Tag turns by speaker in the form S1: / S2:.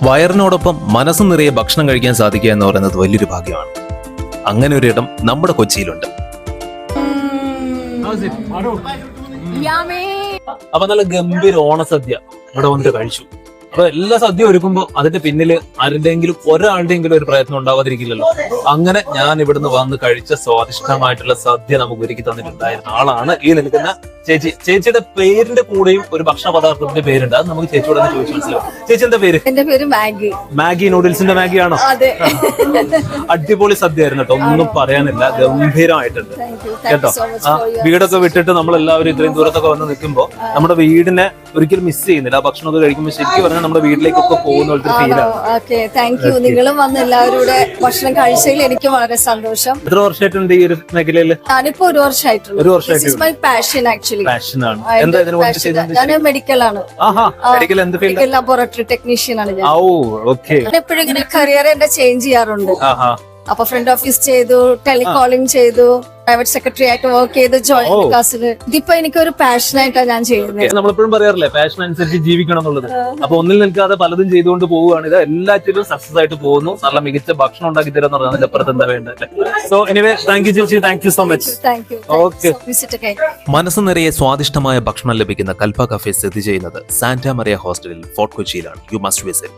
S1: വയറിനോടൊപ്പം മനസ്സ് നിറയെ ഭക്ഷണം കഴിക്കാൻ സാധിക്കുക എന്ന് പറയുന്നത് വലിയൊരു ഭാഗ്യമാണ്. അങ്ങനെ ഒരു ഇടം നമ്മുടെ കൊച്ചിയിലുണ്ട്. അപ്പൊ നല്ല ഗംഭീര ഓണസദ്യ ഇവിടെ വന്നിട്ട് കഴിച്ചു. അപ്പൊ എല്ലാ സദ്യ ഒരുക്കുമ്പോ അതിന്റെ പിന്നില് ആരുടെയെങ്കിലും ഒരാളുടെയെങ്കിലും ഒരു പ്രയത്നം ഉണ്ടാവാതിരിക്കില്ലല്ലോ. അങ്ങനെ ഞാൻ ഇവിടുന്ന് വന്ന് കഴിച്ച സ്വാദിഷ്ടമായിട്ടുള്ള സദ്യ നമുക്ക് ഒരുക്കി തന്നിട്ടുണ്ടായിരുന്ന ആളാണ് ഈ നിൽക്കുന്ന ചേച്ചി. ചേച്ചിയുടെ പേരിന്റെ കൂടെയും ഒരു ഭക്ഷണ പദാർത്ഥത്തിന്റെ പേരുണ്ട്. അത് നമുക്ക് ചേച്ചിയോട് തന്നെ ചോദിച്ചു മനസ്സിലാവും. ചേച്ചി എന്താ പേര്?
S2: എന്റെ പേര് മാഗി.
S1: മാഗി നൂഡിൽസിന്റെ മാഗി ആണോ?
S2: അതെ.
S1: അടിപൊളി സദ്യ ആയിരുന്നു കേട്ടോ, ഒന്നും പറയാനില്ല, ഗംഭീരമായിട്ടുണ്ട് കേട്ടോ. വീടൊക്കെ വിട്ടിട്ട് നമ്മളെല്ലാവരും ഇത്രയും ദൂരത്തൊക്കെ വന്ന് നിൽക്കുമ്പോ നമ്മുടെ വീടിനെ ഒരിക്കലും മിസ് ചെയ്യുന്നില്ല. ആ ഭക്ഷണമൊക്കെ കഴിക്കുമ്പോൾ ശരിക്കും പറഞ്ഞാൽ നമ്മുടെ വീട്ടിലേക്കൊക്കെ പോകുന്ന പോലത്തെ ഫീലാണ്.
S2: Okay, thank you. നിങ്ങളും വന്ന് എല്ലാവരും കൂടെ ഭക്ഷണം കഴിച്ചതിൽ എനിക്ക് വളരെ സന്തോഷം.
S1: എത്ര വർഷമായിട്ടുണ്ട് ഈ ഒരു മേഖലയിൽ?
S2: ഞാനിപ്പോ ഒരു വർഷമായിട്ടുള്ളൂ.
S1: ഒരു വർഷമായിട്ട്
S2: മൈ പാഷൻ ആക്ച്വലി.
S1: പാഷനാണ്. എന്താ ഇതിനെ കുറിച്ച് ചെയ്യുന്നത്?
S2: ഞാൻ മെഡിക്കലാണ്.
S1: മെഡിക്കൽ എന്ത് ഫീൽഡ്?
S2: ലബോറട്ടറി ടെക്നീഷ്യൻ ആണ് ഞാൻ.
S1: ഓക്കെ.
S2: ഞാൻ എപ്പോഴും ഇങ്ങനെ കരിയർ എന്റെ ചേഞ്ച് ചെയ്യാറുണ്ട്. അപ്പൊ ഫ്രണ്ട് ഓഫീസ് ചെയ്തു, ടെലികോളിംഗ് ചെയ്തു, പ്രൈവറ്റ് സെക്രട്ടറി ആയിട്ട് വർക്ക് ചെയ്ത് ജോയിന്റ് ക്ലാസ്സില്. ഇതിപ്പോ എനിക്കൊരു പാഷനായിട്ടാണ് ഞാൻ ചെയ്യുന്നത്.
S1: നമ്മളെപ്പോഴും പറയാറില്ലേ പാഷൻ അനുസരിച്ച് ജീവിക്കണം എന്നുള്ളത്. അപ്പൊ ഒന്നിൽ നിൽക്കാതെ പലതും ചെയ്തുകൊണ്ട് പോവുകയാണ്. ഇത് എല്ലാറ്റിലും സക്സസ് ആയിട്ട് പോകുന്നു. നല്ല മികച്ച ഭക്ഷണം ഉണ്ടാക്കി തരാന്ന് പറഞ്ഞാൽ അതിന്റെ അപ്പുറത്ത് എന്താ വേണ്ടത്? സോ എനിവേ താങ്ക് യു ചേച്ചി, thank you so much. Okay. മനസ്സ് നിറയെ സ്വാദിഷ്ടമായ ഭക്ഷണം ലഭിക്കുന്ന കൽപ്പ കഫേ സ്ഥിതി ചെയ്യുന്നത് സാന്റാ മറിയ ഹോസ്റ്റലിൽ ഫോർട്ട് കൊച്ചിയിലാണ്. You must visit.